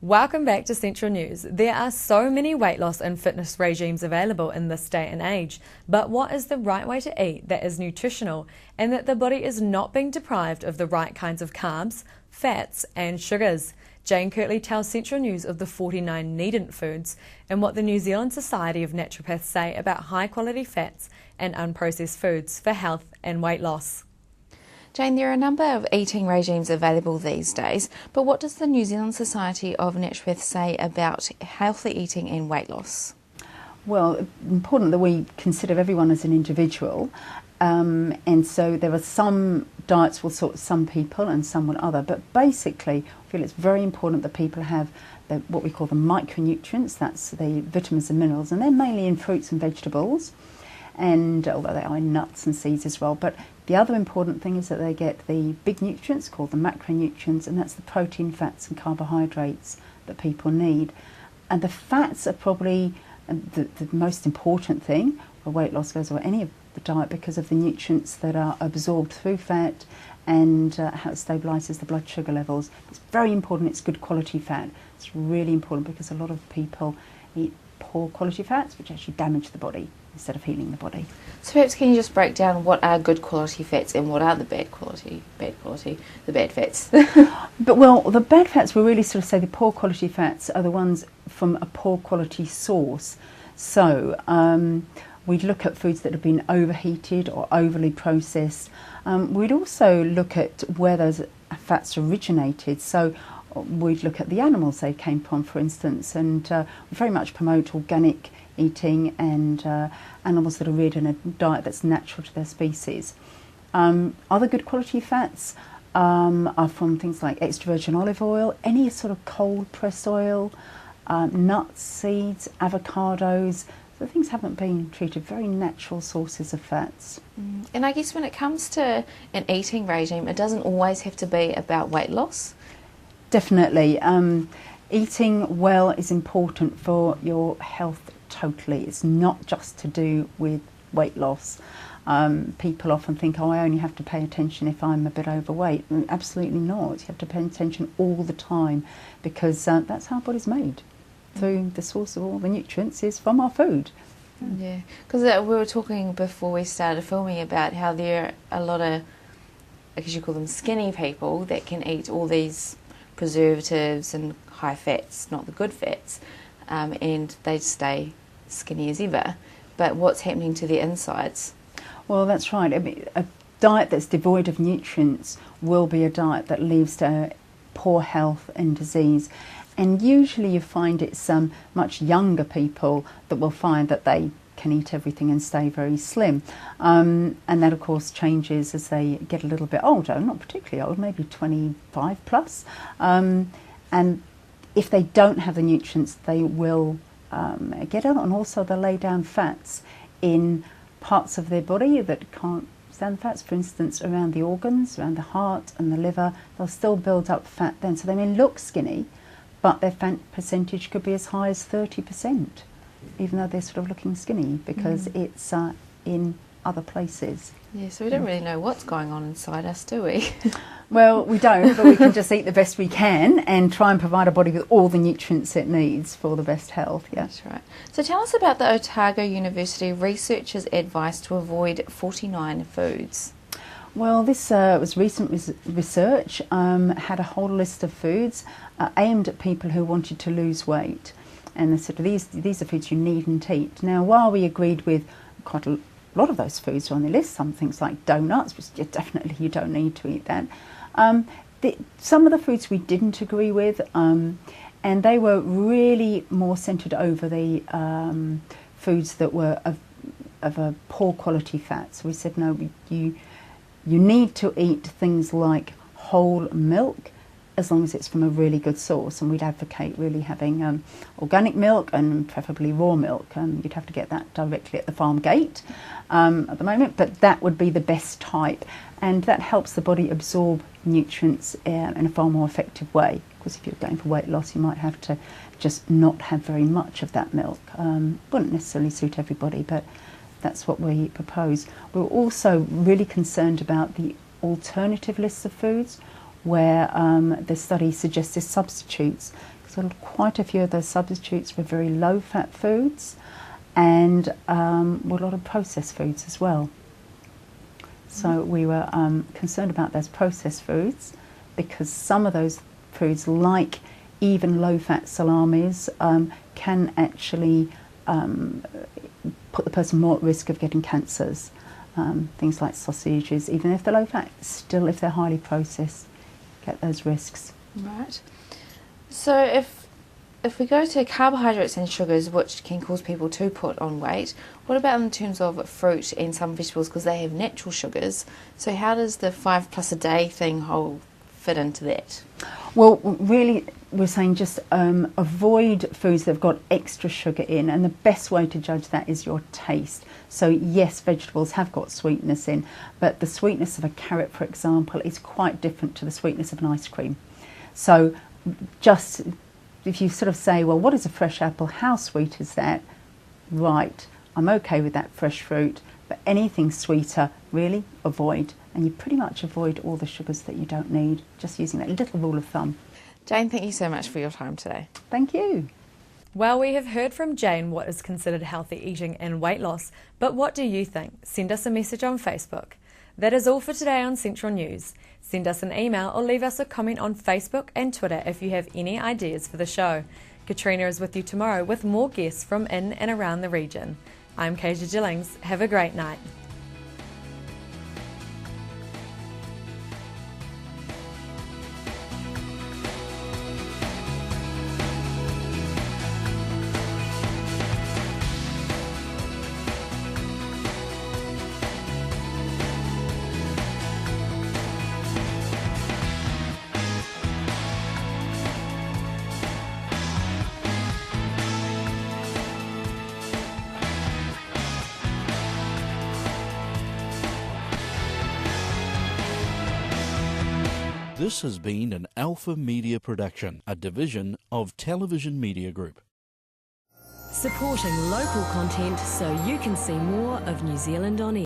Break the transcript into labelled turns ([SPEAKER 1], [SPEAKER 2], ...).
[SPEAKER 1] Welcome back to Central News. There are so many weight loss and fitness regimes available in this day and age, but what is the right way to eat that is nutritional and that the body is not being deprived of the right kinds of carbs, fats and sugars? Jaine Kirtley tells Central News of the 49 Needn't foods and what the New Zealand Society of Naturopaths say about high quality fats and unprocessed foods for health and weight loss.
[SPEAKER 2] Jane, there are a number of eating regimes available these days, but what does the New Zealand Society of Naturopaths say about healthy eating and weight loss?
[SPEAKER 3] Well, important that we consider everyone as an individual, and so there are some diets will suit some people and some will other, but basically I feel it's very important that people have what we call the micronutrients, that's the vitamins and minerals, and they're mainly in fruits and vegetables, and although they are in nuts and seeds as well. But the other important thing is that they get the big nutrients called the macronutrients, and that's the protein, fats and carbohydrates that people need. And the fats are probably the most important thing for weight loss goes or any of the diet because of the nutrients that are absorbed through fat and how it stabilises the blood sugar levels. It's very important, it's good quality fat. It's really important because a lot of people eat poor quality fats which actually damage the body instead of healing the body.
[SPEAKER 2] So perhaps can you just break down what are good quality fats and what are the bad fats?
[SPEAKER 3] But well, the bad fats we really sort of say the poor quality fats are the ones from a poor quality source. So we'd look at foods that have been overheated or overly processed. We'd also look at where those fats originated. So we'd look at the animals they came from, for instance, and we very much promote organic eating and animals that are reared in a diet that's natural to their species. Other good quality fats are from things like extra virgin olive oil, any sort of cold pressed oil, nuts, seeds, avocados. So things haven't been treated, very natural sources of fats.
[SPEAKER 2] And I guess when it comes to an eating regime, it doesn't always have to be about weight loss. Definitely.
[SPEAKER 3] Eating well is important for your health totally. It's not just to do with weight loss. People often think, oh, I only have to pay attention if I'm a bit overweight. Absolutely not. You have to pay attention all the time because that's how our body's made. Through the source of all the nutrients is from our food.
[SPEAKER 2] Yeah, because we were talking before we started filming about how there are a lot of, I guess you call them skinny people that can eat all these preservatives and high fats, not the good fats, and they stay skinny as ever. But what's happening to their insides?
[SPEAKER 3] Well, that's right. I mean, a diet that's devoid of nutrients will be a diet that leads to poor health and disease. And usually you find it's much younger people that will find that they can eat everything and stay very slim. And that, of course, changes as they get a little bit older, not particularly old, maybe 25 plus. And if they don't have the nutrients, they will get ill, and also they'll lay down fats in parts of their body that can't stand fats, for instance, around the organs, around the heart and the liver. They'll still build up fat then. So they may look skinny, but their fat percentage could be as high as 30%, even though they're sort of looking skinny, because it's in other places.
[SPEAKER 2] Yeah, so we don't really know what's going on inside us, do we?
[SPEAKER 3] Well, we don't, but we can just eat the best we can and try and provide our body with all the nutrients it needs for the best health. Yeah,
[SPEAKER 2] that's right. So tell us about the Otago University researchers' advice to avoid 49 foods.
[SPEAKER 3] Well, this was recent research, had a whole list of foods aimed at people who wanted to lose weight. And they said, these are foods you needn't eat. Now, while we agreed with quite a lot of those foods are on the list, some things like donuts, which definitely you don't need to eat that. Some of the foods we didn't agree with, and they were really more centred over the foods that were of a poor quality fat. So we said, no, you need to eat things like whole milk as long as it's from a really good source, and we'd advocate really having organic milk and preferably raw milk. You'd have to get that directly at the farm gate at the moment, but that would be the best type, and that helps the body absorb nutrients in a far more effective way. Of course, if you're going for weight loss, you might have to just not have very much of that milk. Wouldn't necessarily suit everybody, but that's what we propose. We're also really concerned about the alternative lists of foods where the study suggested substitutes. Because quite a few of those substitutes were very low-fat foods, and were a lot of processed foods as well. So we were concerned about those processed foods, because some of those foods, like even low-fat salamis, can actually put the person more at risk of getting cancers. Things like sausages, even if they're low-fat, still if they're highly processed, get those risks.
[SPEAKER 2] Right. So if we go to carbohydrates and sugars, which can cause people to put on weight, what about in terms of fruit and some vegetables, because they have natural sugars? So how does the 5 plus a day thing fit into that?
[SPEAKER 3] Well, really, we're saying just avoid foods that have got extra sugar in, and the best way to judge that is your taste. So yes, vegetables have got sweetness in, but the sweetness of a carrot, for example, is quite different to the sweetness of an ice cream. So just if you sort of say, well, what is a fresh apple? How sweet is that? Right, I'm okay with that fresh fruit, but anything sweeter, really avoid. And you pretty much avoid all the sugars that you don't need, just using that little rule of thumb.
[SPEAKER 2] Jaine, thank you so much for your time today.
[SPEAKER 3] Thank you.
[SPEAKER 1] Well, we have heard from Jaine what is considered healthy eating and weight loss, but what do you think? Send us a message on Facebook. That is all for today on Central News. Send us an email or leave us a comment on Facebook and Twitter if you have any ideas for the show. Katrina is with you tomorrow with more guests from in and around the region. I'm Kasia Gillings. Have a great night.
[SPEAKER 4] This has been an Alpha Media production, a division of Television Media Group.
[SPEAKER 5] Supporting local content so you can see more of New Zealand on air.